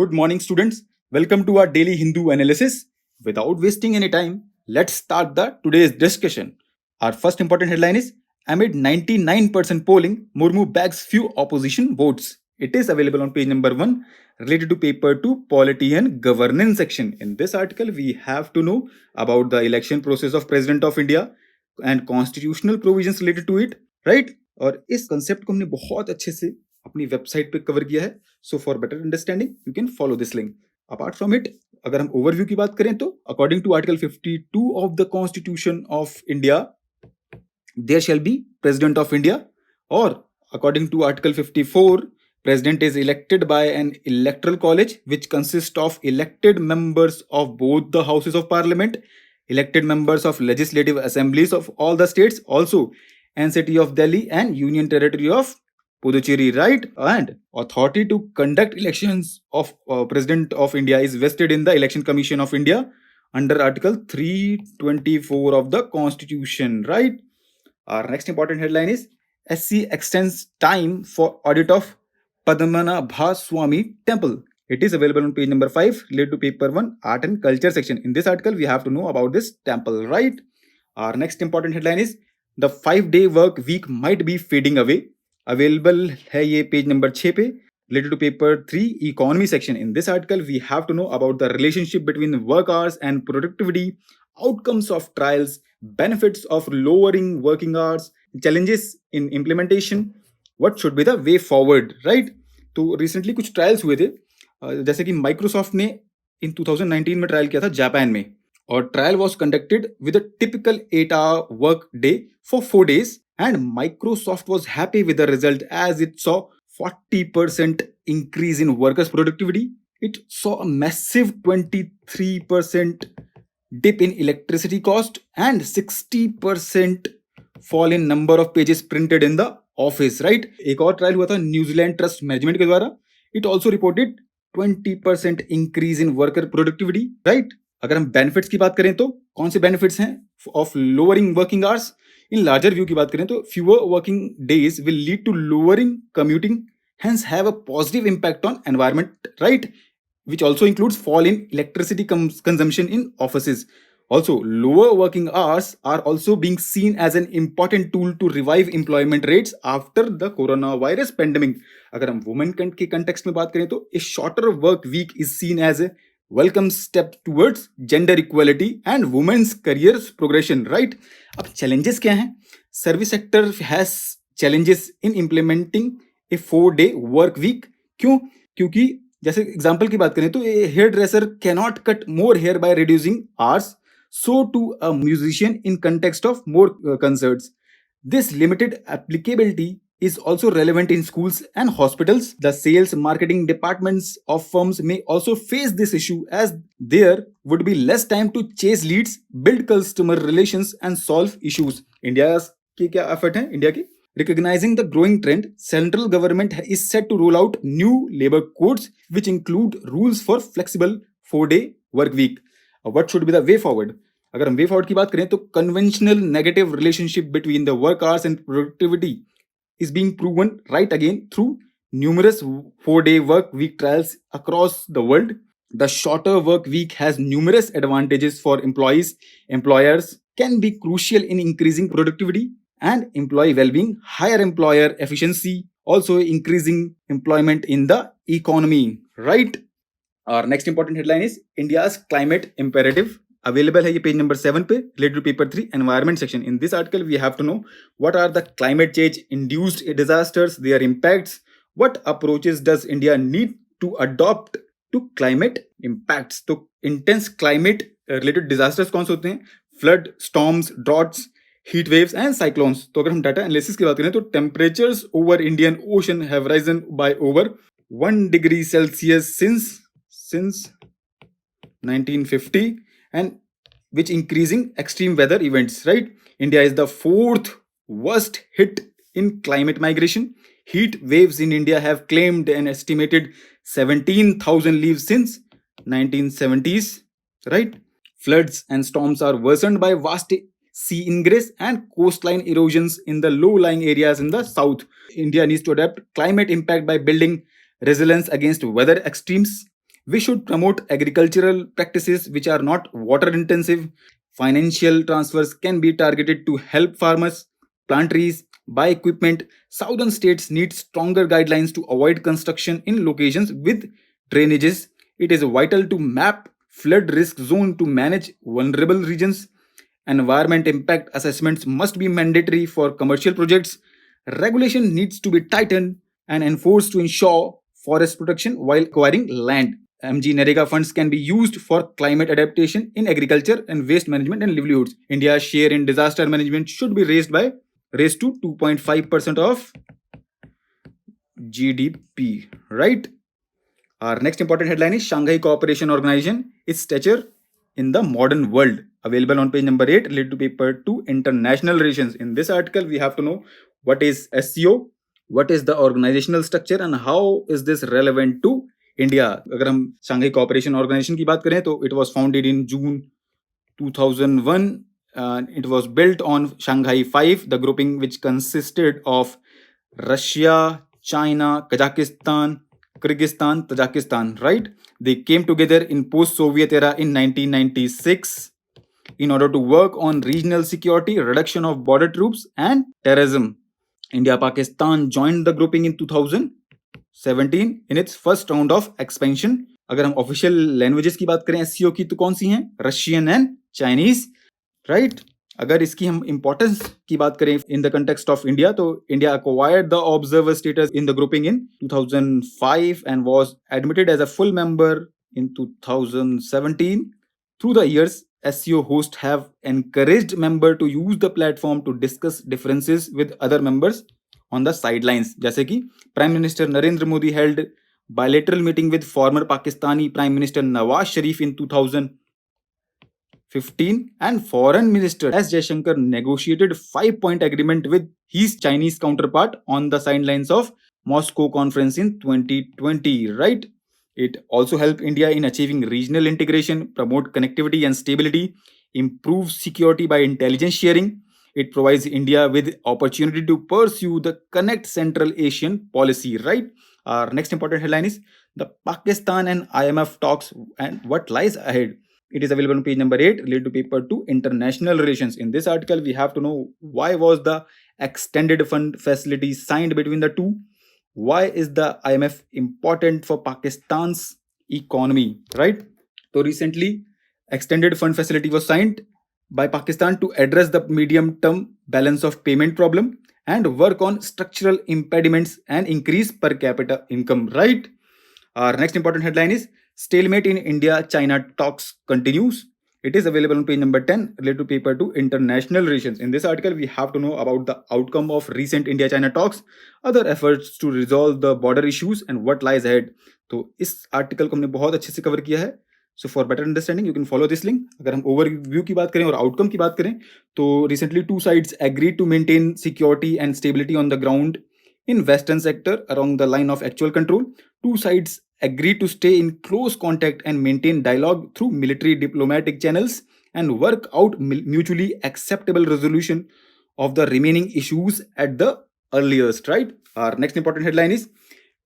Good morning, students. Welcome to our daily Hindu analysis. Without wasting any time, let's start the today's discussion. Our first important headline is amid 99% polling, Murmu bags few opposition votes. It is available on page number 1 related to paper 2 Polity and Governance section. In this article, we have to know about the election process of President of India and constitutional provisions related to it, right? और इस concept को हमने बहुत अच्छे से अपनी website पे cover किया है. So for better understanding you can follow this link. Apart from it, अगर हम ओवरव्यू की बात करें तो according to article 52 of the constitution of India there shall be president of India, और according to article 54 president is elected by an electoral college which consists of elected members of both the houses of parliament, elected members of legislative assemblies of all the states, also NCT of Delhi and Union Territory of Puducherry, right? And authority to conduct elections of President of India is vested in the Election Commission of India under Article 324 of the Constitution, right? Our next important headline is SC extends time for audit of Padmanabhaswamy temple. It is available on page number 5 related to paper 1 art and culture section. In this article, we have to know about this temple, right? Our next important headline is the 5-day work week might be fading away. Available है ये page number 6 पे related to paper 3 economy section. In this article, we have to know about the relationship between work hours and productivity, outcomes of trials, benefits of lowering working hours, challenges in implementation, what should be the way forward, right? तो recently कुछ trials हुए थे, जैसे कि Microsoft ने इन 2019 में trial किया था जापान में, और trial was conducted with a typical 8-hour work day for 4 days, and Microsoft was happy with the result as it saw 40% increase in workers' productivity. It saw a massive 23% dip in electricity cost and 60% fall in number of pages printed in the office, right? एक और trial हुआ था New Zealand trust management के द्वारा. It also reported 20% increase in worker productivity, right? अगर हम benefits की बात करें तो कौन से बेनिफिट्स हैं of lowering working hours? In larger view की बात करें तो fewer working days will lead to lowering commuting, hence have a positive impact on environment, right? Which also includes fall in electricity consumption in offices. Also, lower working hours are also being seen as an important tool to revive employment rates after the coronavirus pandemic. अगर हम women के context में बात करें तो a shorter work week is seen as a welcome step towards gender equality and women's career progression, right? अब challenges क्या हैं? Service sector has challenges in implementing a 4-day work week. क्यों? क्योंकि जैसे एग्जाम्पल की बात करें तो hairdresser cannot cut more hair by reducing hours, so to a musician in context of more concerts. This limited applicability is also relevant in schools and hospitals. The sales marketing departments of firms may also face this issue as there would be less time to chase leads, build customer relations and solve issues. India के क्या effort है India की? Recognizing the growing trend, central government is set to roll out new labor codes which include rules for flexible 4-day work week. What should be the way forward? अगर हम way forward की बात करें तो conventional negative relationship between the work hours and productivity is being proven right again through numerous 4-day work week trials across the world. The shorter work week has numerous advantages for employees. Employers can be crucial in increasing productivity and employee well-being, higher employer efficiency, also increasing employment in the economy, right? Our next important headline is India's climate imperative. Available है ये page number 7 पे related to paper 3 environment section. In this article we have to know what are the climate change induced disasters, their impacts, what approaches does India need to adopt to climate impacts. तो intense climate related disasters कौन से होते हैं? Flood, storms, droughts, heat waves and cyclones. तो अगर हम data analysis की बात करें तो temperatures over Indian Ocean have risen by over 1 degree Celsius since 1950, and which increasing extreme weather events, right? India is the 4th worst hit in climate migration. Heat waves in India have claimed an estimated 17,000 lives since 1970s, right? Floods and storms are worsened by vast sea ingress and coastline erosions in the low-lying areas in the south. India needs to adapt climate impact by building resilience against weather extremes, We should promote agricultural practices which are not water intensive. Financial transfers can be targeted to help farmers plant trees, buy equipment. Southern states need stronger guidelines to avoid construction in locations with drainages. It is vital to map flood risk zone to manage vulnerable regions. Environment impact assessments must be mandatory for commercial projects. Regulation needs to be tightened and enforced to ensure forest protection while acquiring land. MG Narega funds can be used for climate adaptation in agriculture and waste management and livelihoods. India's share in disaster management should be raised to 2.5% of GDP, right? Our next important headline is Shanghai Cooperation Organization, its stature in the modern world. Available on page number 8, related to paper 2, international relations. In this article, we have to know what is SCO, what is the organizational structure and how is this relevant to India. अगर हम Shanghai Cooperation Organization की बात करें तो it was founded in June 2001. It was built on Shanghai 5, the grouping which consisted of Russia, China, Kazakhstan, Kyrgyzstan, Tajikistan, right? They came together in post-Soviet era in 1996 in order to work on regional security, reduction of border troops and terrorism. India-Pakistan joined the grouping in 2017 in its first round of expansion. अगर हम official languages की बात करें SCO की तो कौन सी हैं? Russian and Chinese, right? अगर इसकी हम इंपॉर्टेंस की बात करें in the context of India तो India acquired the observer status in the grouping in 2005 and was admitted as a full member in 2017. Through the years, SCO hosts have encouraged members to use the platform to discuss differences with other members on the sidelines. जैसे कि Prime Minister Narendra Modi held bilateral meeting with former Pakistani Prime Minister Nawaz Sharif in 2015 and Foreign Minister S. Jaishankar negotiated 5-point agreement with his Chinese counterpart on the sidelines of Moscow conference in 2020, right? It also helped India in achieving regional integration, promote connectivity and stability, improve security by intelligence sharing. It provides India with opportunity to pursue the Connect Central Asian policy, right? Our next important headline is the Pakistan and IMF talks and what lies ahead. It is available on page number 8, related to paper 2, international relations. In this article, we have to know why was the extended fund facility signed between the two. Why is the IMF important for Pakistan's economy, right? So recently, extended fund facility was signed by Pakistan to address the medium-term balance of payment problem and work on structural impediments and increase per capita income, right? Our next important headline is Stalemate in India-China talks continues. It is available on page number 10, related to paper 2, international relations. In this article, we have to know about the outcome of recent India-China talks, other efforts to resolve the border issues and what lies ahead. तो इस article को हमने बहुत अच्छे से cover किया है. So for better understanding, you can follow this link. अगर हम overview की बात करें और outcome की बात करें, तो recently two sides agreed to maintain security and stability on the ground in western sector along the line of actual control. Two sides agreed to stay in close contact and maintain dialogue through military diplomatic channels and work out mutually acceptable resolution of the remaining issues at the earliest, right? Our next important headline is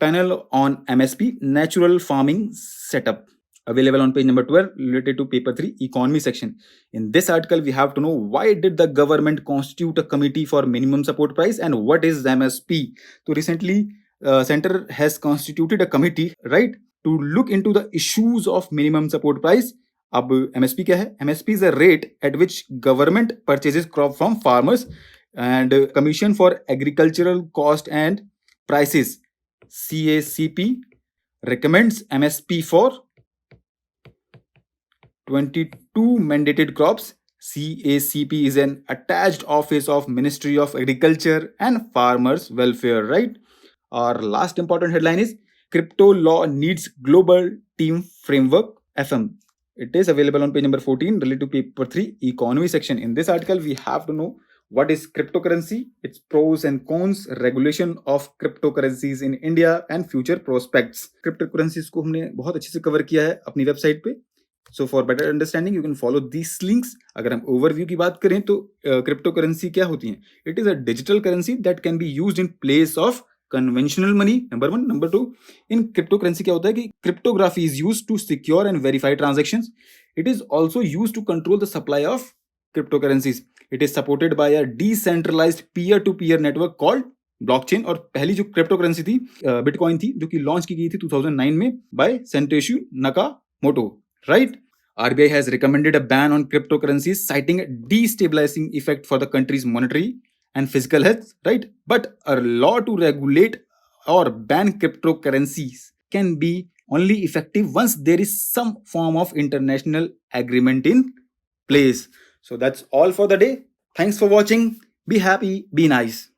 panel on MSP, natural farming setup. Available on page number 12, related to paper 3, economy section. In this article, we have to know why did the government constitute a committee for minimum support price and what is MSP. So recently, Center has constituted a committee, right, to look into the issues of minimum support price. अब MSP क्या है? MSP is a rate at which government purchases crop from farmers and Commission for Agricultural Cost and Prices, CACP, recommends MSP for 22 mandated crops. CACP is an attached office of Ministry of Agriculture and Farmers Welfare, right? Our last important headline is Crypto Law Needs Global Team Framework, FM. It is available on page number 14, related to paper 3, economy section. In this article, we have to know what is cryptocurrency, its pros and cons, regulation of cryptocurrencies in India and future prospects. Cryptocurrencies को हमने बहुत अच्छे से cover किया है अपनी website पे. So for better understanding, you can follow these links. अगर हम overview की बात करें तो cryptocurrency क्या होती है? It is a digital currency that can be used in place of conventional money, number one. Number two, in cryptocurrency क्या होता है कि cryptography is used to secure and verify transactions. It is also used to control the supply of cryptocurrencies. It is supported by a decentralized peer-to-peer network called blockchain. और पहली जो crypto currency थी bitcoin थी, जो कि launch की गई थी 2009 में by Satoshi Nakamoto, right. RBI has recommended a ban on cryptocurrencies, citing a destabilizing effect for the country's monetary and physical health, right? But a law to regulate or ban cryptocurrencies can be only effective once there is some form of international agreement in place. So that's all for the day. Thanks for watching. Be happy, be nice.